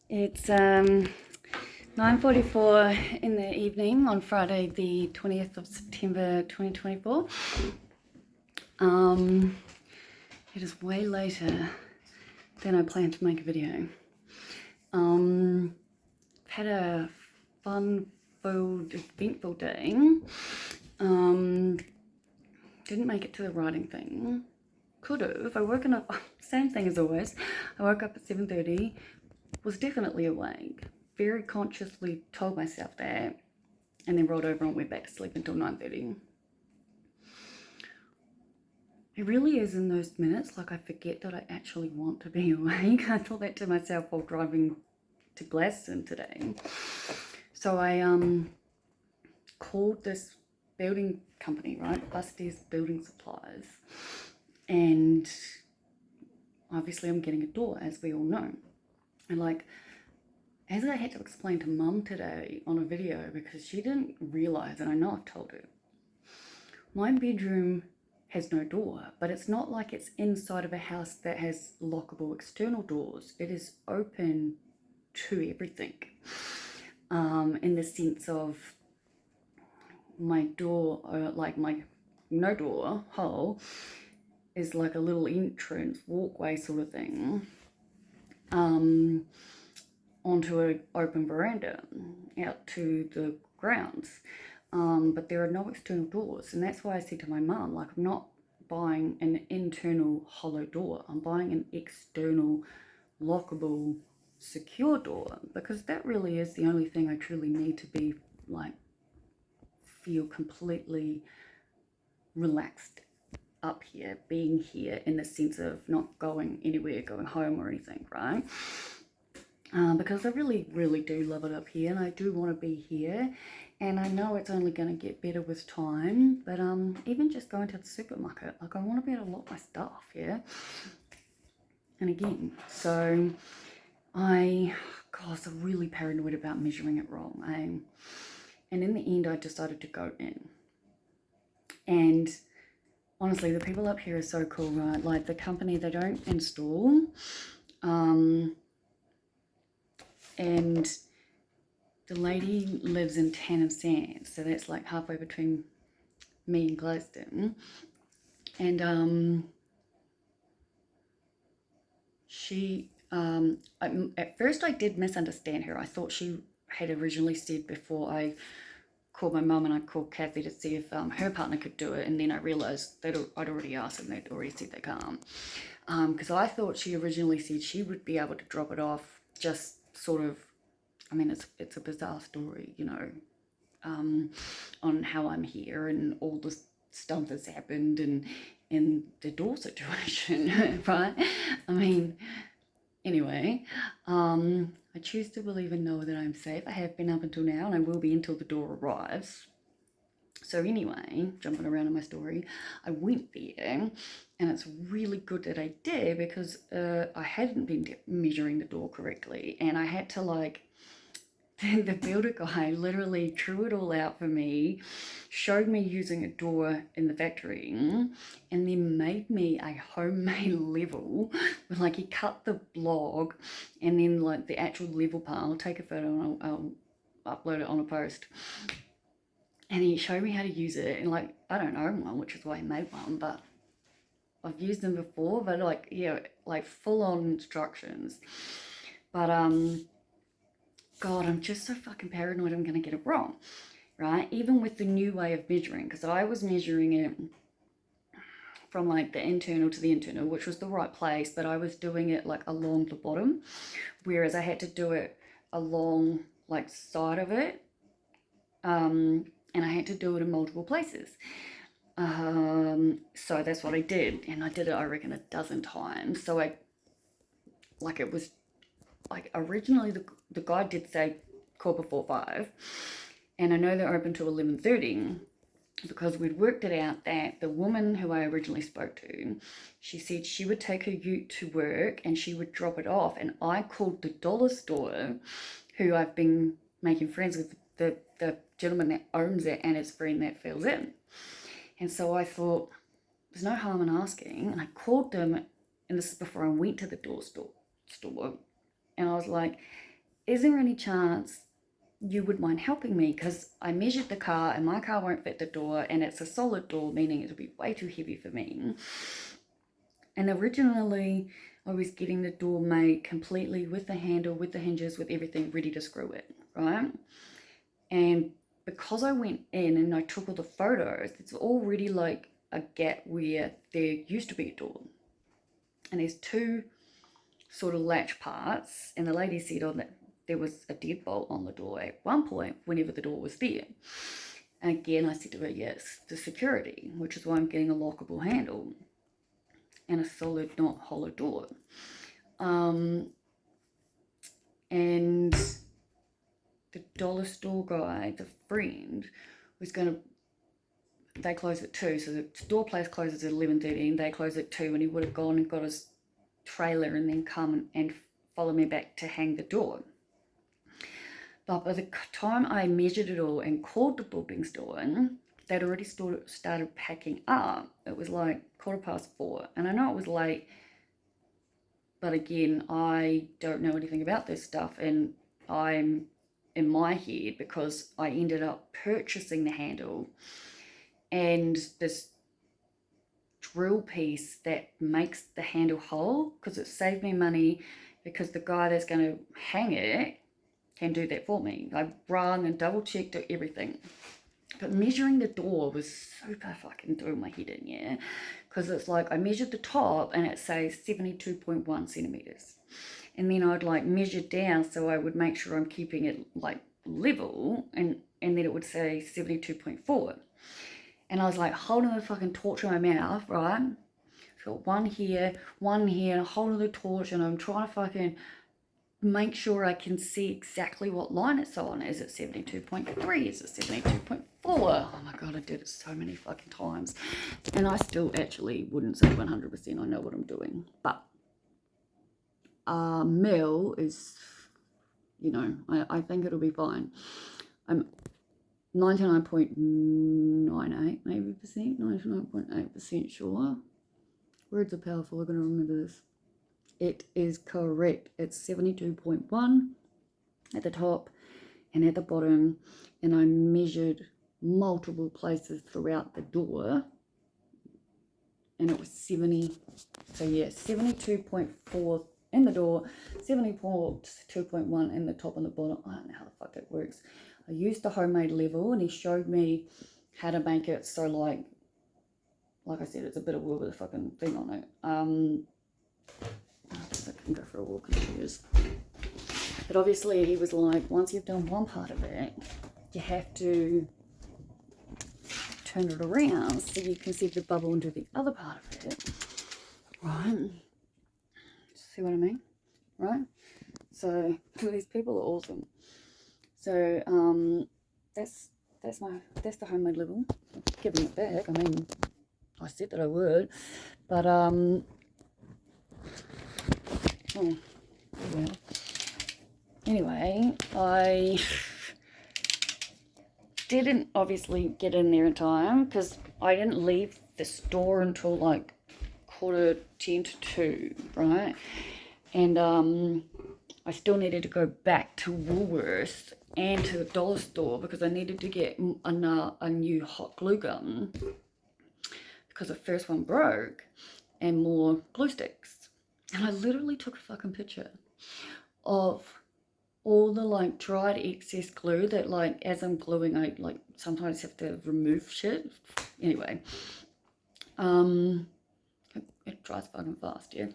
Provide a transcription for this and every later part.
It's 9:44 in the evening on Friday, the 20th of September 2024. It is way later than I planned to make a video. Had a fun-filled, eventful day. Didn't make it to the writing thing. Could have. I woken up, same thing as always. I woke up at 7:30, was definitely awake, very consciously told myself that, and then rolled over and went back to sleep until 9:30. It really is in those minutes, like I forget that I actually want to be awake. I thought that to myself while driving to Glaston today. So I called this building company, right, Busty's Building Supplies, and obviously I'm getting a door, as we all know. And like, as I had to explain to Mum today on a video, because she didn't realise, and I know I've told her, my bedroom has no door, but it's not like it's inside of a house that has lockable external doors. It is open to everything, in the sense of my door, like my no door hole, is like a little entrance walkway sort of thing, onto an open veranda out to the grounds. But there are no external doors, and that's why I said to my mum, like, I'm not buying an internal hollow door, I'm buying an external lockable secure door, because that really is the only thing I truly need to be like, feel completely relaxed up here, being here, in the sense of not going anywhere, going home or anything, right? Because I really, really do love it up here, and I do want to be here, and I know it's only going to get better with time, but even just going to the supermarket, like, I want to be able to lock my stuff, yeah? And again, so I was really paranoid about measuring it wrong, and in the end I decided to go in. And honestly, the people up here are so cool, right? Like, the company, they don't install, and the lady lives in Tanham Sands, so that's like halfway between me and Gladstone. And she, at first I did misunderstand her. I thought she had originally said, before I called my mum and I called Kathy to see if her partner could do it, and then I realised that I'd already asked and they'd already said they can't. Because I thought she originally said she would be able to drop it off, just sort of, I mean, it's a bizarre story, you know, on how I'm here and all the stuff that's happened, and the door situation, right? I mean, anyway, I choose to believe and know that I'm safe. I have been up until now, and I will be until the door arrives. So anyway, jumping around in my story, I went there, and it's really good that I did, because I hadn't been measuring the door correctly, and I had to, like, the builder guy literally drew it all out for me, showed me using a door in the factory, and then made me a homemade level. Like, he cut the blog, and then like the actual level part, I'll take a photo and I'll upload it on a post. And he showed me how to use it, and like, I don't know one, which is why he made one, but I've used them before, but like, yeah, like full on instructions. But God, I'm just so fucking paranoid I'm gonna get it wrong, right? Even with the new way of measuring, because I was measuring it from like the internal to the internal, which was the right place, but I was doing it like along the bottom, whereas I had to do it along like side of it, and I had to do it in multiple places. So that's what I did, and I did it, I reckon, a dozen times. So it was like, originally the guide did say call before 5, and I know they're open to 11:30, because we'd worked it out that the woman who I originally spoke to, she said she would take her ute to work and she would drop it off, and I called the dollar store, who I've been making friends with, the gentleman that owns it and his friend that fills in. And so I thought, there's no harm in asking, and I called them, and this is before I went to the store, and I was like, is there any chance you would mind helping me? Because I measured the car and my car won't fit the door, and it's a solid door, meaning it would be way too heavy for me. And originally I was getting the door made completely with the handle, with the hinges, with everything ready to screw it, right? And because I went in and I took all the photos, it's already like a gap where there used to be a door. And there's two sort of latch parts, and the lady said that there was a deadbolt on the door at one point whenever the door was there. And again, I said to her, yes, the security, which is why I'm getting a lockable handle and a solid, not hollow door. And the dollar store guy, the friend, was going to, they close at 2, so the store place closes at 11:30 and they close at 2, and he would have gone and got his trailer and then come and follow me back to hang the door. But by the time I measured it all and called the building store in, they'd already started packing up. It was like 4:15, and I know it was late, but again, I don't know anything about this stuff, and I'm in my head because I ended up purchasing the handle and this drill piece that makes the handle whole, because it saved me money, because the guy that's going to hang it can do that for me. I rung and double checked everything. But measuring the door was super fucking doing my head in, yeah? Because it's like I measured the top and it says 72.1 centimeters. And then I'd like measure down so I would make sure I'm keeping it like level, and then it would say 72.4. And I was like holding the fucking torch in my mouth, right? Got one here, and I'm holding the torch, and I'm trying to fucking make sure I can see exactly what line it's on. Is it 72.3? Is it 72.4? Oh my god, I did it so many fucking times. And I still actually wouldn't say 100% I know what I'm doing. But Mel is, you know, I think it'll be fine. I'm 99.98 maybe percent, 99.8% sure. Words are powerful, I'm going to remember this. It is correct. It's 72.1 at the top and at the bottom, and I measured multiple places throughout the door, and it was 70. So yeah, 72.4 in the door, 72.1 in the top and the bottom. I don't know how the fuck it works. I used the homemade level, and he showed me how to make it so like I said, it's a bit of wood with a fucking thing on it. I can go for a walk in shoes. But obviously he was like, once you've done one part of it, you have to turn it around so you can see the bubble into the other part of it. Right? See what I mean? Right? So these people are awesome. So that's the homemade level. I'm giving it back. I mean, I said that I would, but oh, well. Anyway, I didn't obviously get in there in time because I didn't leave the store until like 10:45 to 2, right? And I still needed to go back to Woolworths and to the dollar store because I needed to get a new hot glue gun because the first one broke, and more glue sticks. And I literally took a fucking picture of all the like dried excess glue that like as I'm gluing I like sometimes have to remove shit. Anyway, it dries fucking fast, yeah.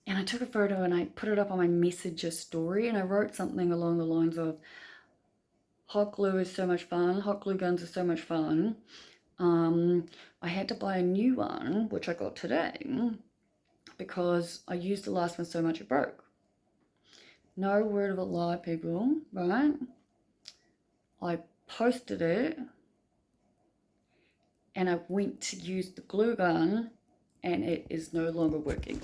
And I took a photo and I put it up on my Messenger story, and I wrote something along the lines of, hot glue is so much fun, hot glue guns are so much fun. I had to buy a new one, which I got today, because I used the last one so much it broke. No word of a lie, people, right? I posted it and I went to use the glue gun and it is no longer working.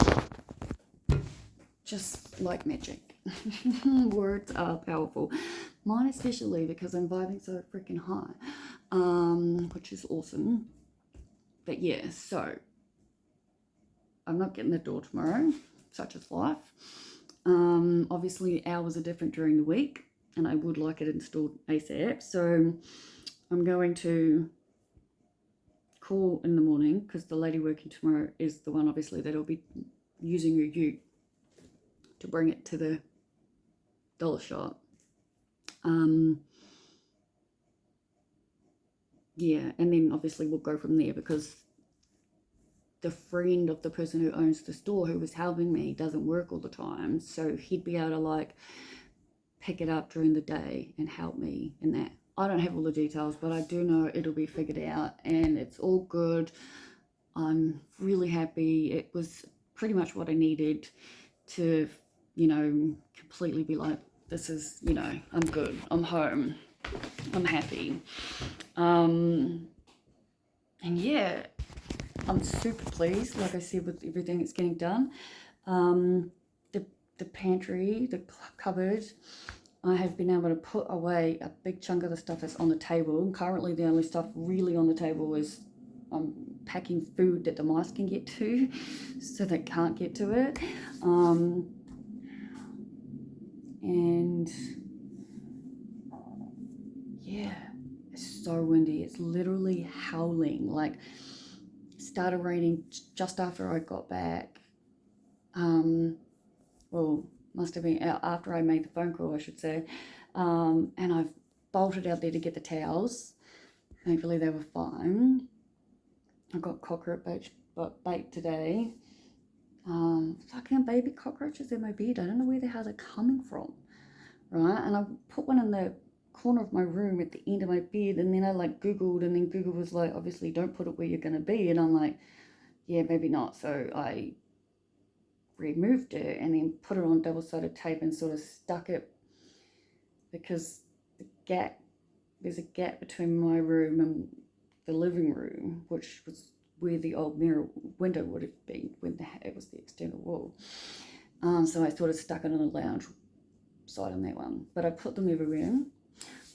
Just like magic. Words are powerful. Mine especially because I'm vibing so freaking high, which is awesome. But yeah, so I'm not getting the door tomorrow, such is life. Obviously hours are different during the week, and I would like it installed ASAP. So I'm going to call in the morning, because the lady working tomorrow is the one obviously that'll be using her ute to bring it to the dollar shop. Yeah, and then obviously we'll go from there, because the friend of the person who owns the store who was helping me doesn't work all the time, so he'd be able to like pick it up during the day and help me in that. I don't have all the details, but I do know it'll be figured out and it's all good. I'm really happy. It was pretty much what I needed to, you know, completely be like, this is, you know, I'm good, I'm home, I'm happy. And yeah, I'm super pleased, like I said, with everything that's getting done. The pantry, the cupboard, I have been able to put away a big chunk of the stuff that's on the table. Currently, the only stuff really on the table is I'm packing food that the mice can get to, so they can't get to it. And yeah, it's so windy. It's literally howling. Like, started raining just after I got back. Well, must have been after I made the phone call, I should say. And I've bolted out there to get the towels. Thankfully, they were fine. I got cockroach bait today. Fucking baby cockroaches in my bed. I don't know where the hell they're coming from, right? And I put one in the corner of my room at the end of my bed, and then I like Googled, and then Google was like, obviously don't put it where you're gonna be, and I'm like, yeah, maybe not. So I removed it and then put it on double-sided tape and sort of stuck it, because there's a gap between my room and the living room, which was where the old mirror window would have been when it was the external wall. So I sort of stuck it on the lounge side on that one, but I put them everywhere.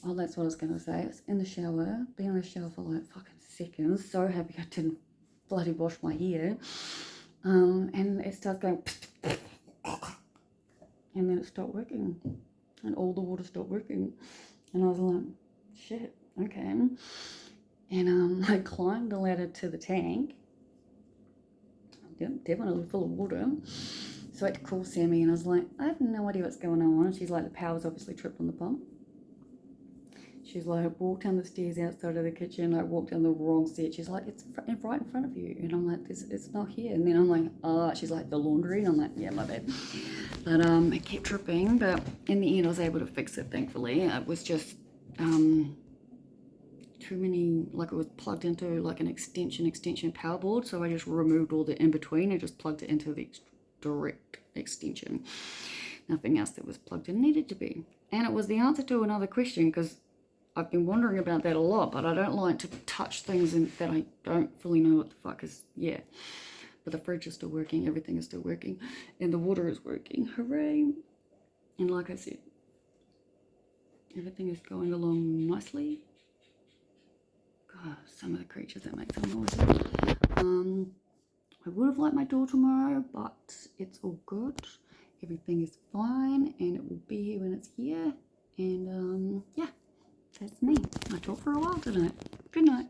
Oh, that's what I was going to say. It's in the shower, been in the shower for like fucking seconds. So happy I didn't bloody wash my hair. And it starts going, and then it stopped working, and all the water stopped working, and I was like, shit, okay. And I climbed the ladder to the tank. Yep, definitely full of water. So I had to call Sammy, and I was like, I have no idea what's going on. And she's like, the power's obviously tripped on the pump. She's like, I walked down the stairs outside of the kitchen. I walked down the wrong set. She's like, it's right in front of you. And I'm like, it's not here. And then I'm like, she's like, the laundry. And I'm like, yeah, my bad. But it kept tripping. But in the end, I was able to fix it, thankfully. It was just too many, like it was plugged into like an extension power board. So I just removed all the in-between and just plugged it into the direct extension. Nothing else that was plugged in needed to be. And it was the answer to another question, because I've been wondering about that a lot, but I don't like to touch things that I don't fully know what the fuck is. Yeah. But the fridge is still working. Everything is still working. And the water is working. Hooray. And like I said, everything is going along nicely. God, some of the creatures that make some noises. I would have liked my door tomorrow, but it's all good. Everything is fine, and it will be here when it's here. And yeah. That's me. I talked for a while tonight. Good night.